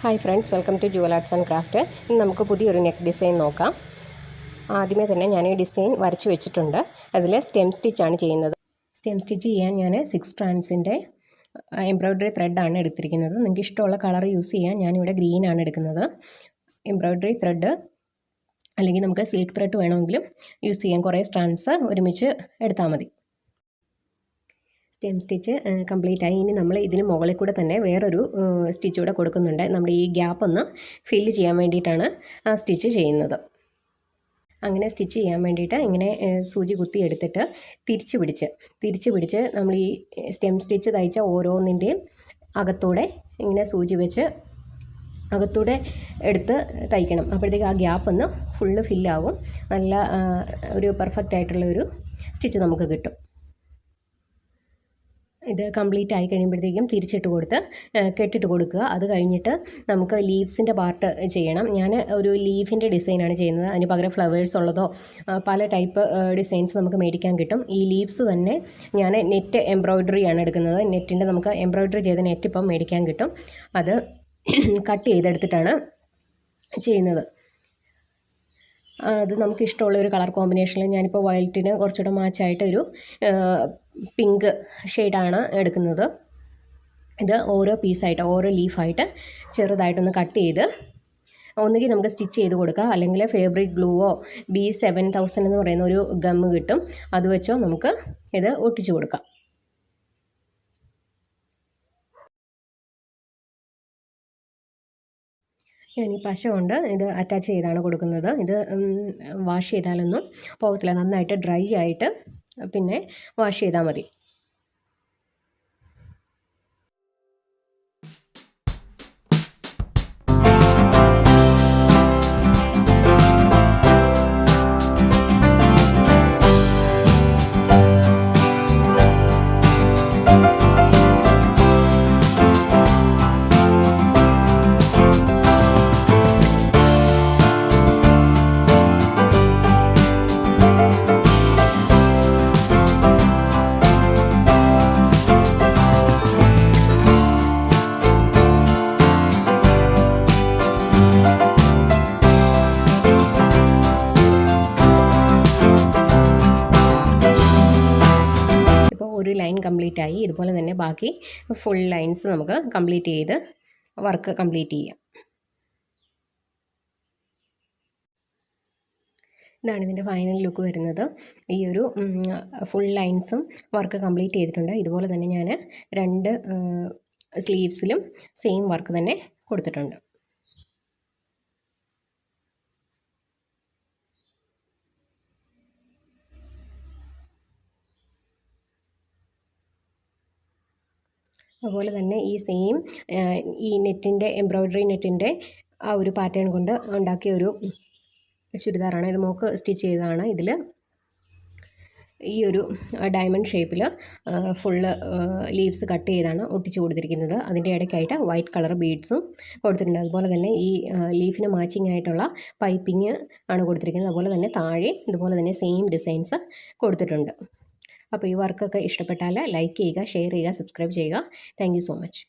Hi friends, welcome to jewel arts and craft. ഇന്ന് നമുക്ക് പുതിയൊരു നെക്ക് ഡിസൈൻ നോക്കാം. ആദ്യമേ തന്നെ ഞാൻ ഈ ഡിസൈൻ വരച്ചു വെച്ചിട്ടുണ്ട്. അതിൽ സ്റ്റെം സ്റ്റിച്ചാണ് ചെയ്യുന്നത്. സ്റ്റെം സ്റ്റിച്ച് ചെയ്യാൻ ഞാൻ 6 സ്ട്രാൻഡ്സിൻ്റെ എംബ്രോയ്ഡറി ത്രെഡാണ് എടുത്തിരിക്കുന്നത്. നിങ്ങൾക്ക് ഇഷ്ടമുള്ള കളർ യൂസ് ചെയ്യാൻ ഞാനിവിടെ ഗ്രീനാണ് എടുക്കുന്നത്. എംബ്രോയ്ഡറി ത്രെഡ് അല്ലെങ്കിൽ നമുക്ക് സിൽക്ക് ത്രെഡ് വേണമെങ്കിലും യൂസ് ചെയ്യാൻ. കുറേ സ്ട്രാൻഡ്സ് ഒരുമിച്ച് എടുത്താൽ മതി. സ്റ്റെം സ്റ്റിച്ച് കംപ്ലീറ്റ് ആയി. ഇനി നമ്മൾ ഇതിന് മുകളിൽ കൂടെ തന്നെ വേറൊരു സ്റ്റിച്ച് കൂടെ കൊടുക്കുന്നുണ്ട്. നമ്മുടെ ഈ ഗ്യാപ്പ് ഒന്ന് ഫില്ല് ചെയ്യാൻ വേണ്ടിയിട്ടാണ് ആ സ്റ്റിച്ച് ചെയ്യുന്നത്. അങ്ങനെ സ്റ്റിച്ച് ചെയ്യാൻ വേണ്ടിയിട്ട് ഇങ്ങനെ സൂചി കുത്തി എടുത്തിട്ട് തിരിച്ച് പിടിച്ച് നമ്മൾ ഈ സ്റ്റെം സ്റ്റിച്ച് തയ്ച്ച ഓരോന്നിൻ്റെയും അകത്തൂടെ ഇങ്ങനെ സൂചി വെച്ച് അകത്തൂടെ എടുത്ത് തയ്ക്കണം. അപ്പോഴത്തേക്ക് ആ ഗ്യാപ്പ് ഒന്ന് ഫുള്ള് ഫില്ലാകും. നല്ല ഒരു പെർഫെക്റ്റ് ആയിട്ടുള്ളൊരു സ്റ്റിച്ച് നമുക്ക് കിട്ടും. ഇത് കംപ്ലീറ്റ് ആയി കഴിയുമ്പോഴത്തേക്കും തിരിച്ചിട്ട് കൊടുത്ത് കെട്ടിട്ട് കൊടുക്കുക. അത് കഴിഞ്ഞിട്ട് നമുക്ക് ലീവ്സിൻ്റെ പാർട്ട് ചെയ്യണം. ഞാൻ ഒരു ലീഫിൻ്റെ ഡിസൈനാണ് ചെയ്യുന്നത്. അതിന് പകരം ഫ്ലവേഴ്സ് ഉള്ളതോ പല ടൈപ്പ് ഡിസൈൻസ് നമുക്ക് മേടിക്കാൻ കിട്ടും. ഈ ലീവ്സ് തന്നെ ഞാൻ നെറ്റ് എംബ്രോയ്ഡറിയാണ് എടുക്കുന്നത്. നെറ്റിൻ്റെ നമുക്ക് എംബ്രോയ്ഡറി ചെയ്ത നെറ്റ് ഇപ്പം മേടിക്കാൻ കിട്ടും. അത് കട്ട് ചെയ്തെടുത്തിട്ടാണ് ചെയ്യുന്നത്. അത് നമുക്ക് ഇഷ്ടമുള്ള ഒരു കളർ കോമ്പിനേഷനിൽ ഞാനിപ്പോൾ വയലറ്റിന് കുറച്ചുകൂടെ മാച്ചായിട്ട് ഒരു പിങ്ക് ഷെയ്ഡാണ് എടുക്കുന്നത്. ഇത് ഓരോ പീസായിട്ട് ഓരോ ലീഫായിട്ട് ചെറുതായിട്ടൊന്ന് കട്ട് ചെയ്ത് ഒന്നുകിൽ നമുക്ക് സ്റ്റിച്ച് ചെയ്ത് കൊടുക്കുക, അല്ലെങ്കിൽ ഫാബ്രിക് ഗ്ലൂവോ B7000 എന്ന് പറയുന്ന ഒരു ഗമ്മ് കിട്ടും. അത് വെച്ചോ നമുക്ക് ഇത് ഒട്ടിച്ചു കൊടുക്കാം. ഞാൻ ഈ പശ കൊണ്ട് ഇത് അറ്റാച്ച് ചെയ്താണ് കൊടുക്കുന്നത്. ഇത് വാഷ് ചെയ്താലൊന്നും പോകത്തില്ല. നന്നായിട്ട് ഡ്രൈ ആയിട്ട് പിന്നെ വാഷ് ചെയ്താൽ മതി. ഒരു ലൈൻ കംപ്ലീറ്റ് ആയി. ഇതുപോലെ തന്നെ ബാക്കി ഫുൾ ലൈൻസ് നമുക്ക് കംപ്ലീറ്റ് ചെയ്ത് വർക്ക് കംപ്ലീറ്റ് ചെയ്യാം. ഇതാണ് ഇതിൻ്റെ ഫൈനൽ ലുക്ക് വരുന്നത്. ഈ ഒരു ഫുൾ ലൈൻസും വർക്ക് കംപ്ലീറ്റ് ചെയ്തിട്ടുണ്ട്. ഇതുപോലെ തന്നെ ഞാൻ 2 സ്ലീവ്സിലും സെയിം വർക്ക് തന്നെ കൊടുത്തിട്ടുണ്ട്. അതുപോലെ തന്നെ ഈ സെയിം ഈ നെറ്റിൻ്റെ എംബ്രോയ്ഡറി നെറ്റിൻ്റെ ആ ഒരു പാറ്റേൺ കൊണ്ട് ഉണ്ടാക്കിയ ഒരു ചുരിദാറാണ്. ഇത് മോക്ക് സ്റ്റിച്ച് ചെയ്തതാണ്. ഇതിൽ ഈ ഒരു ഡയമണ്ട് ഷേപ്പിൽ ഫുള്ള് ലീവ്സ് കട്ട് ചെയ്താണ് ഒട്ടിച്ചു കൊടുത്തിരിക്കുന്നത്. അതിൻ്റെ ഇടയ്ക്കായിട്ട് വൈറ്റ് കളർ ബീഡ്സും കൊടുത്തിട്ടുണ്ട്. അതുപോലെ തന്നെ ഈ ലീഫിന് മാച്ചിങ് ആയിട്ടുള്ള പൈപ്പിങ് ആണ് കൊടുത്തിരിക്കുന്നത്. അതുപോലെ തന്നെ താഴെ ഇതുപോലെ തന്നെ സെയിം ഡിസൈൻസ് കൊടുത്തിട്ടുണ്ട്. അപ്പോൾ ഈ വർക്കൊക്കെ ഇഷ്ടപ്പെട്ടാൽ ലൈക്ക് ചെയ്യുക, ഷെയർ ചെയ്യുക, സബ്സ്ക്രൈബ് ചെയ്യുക. Thank you so much.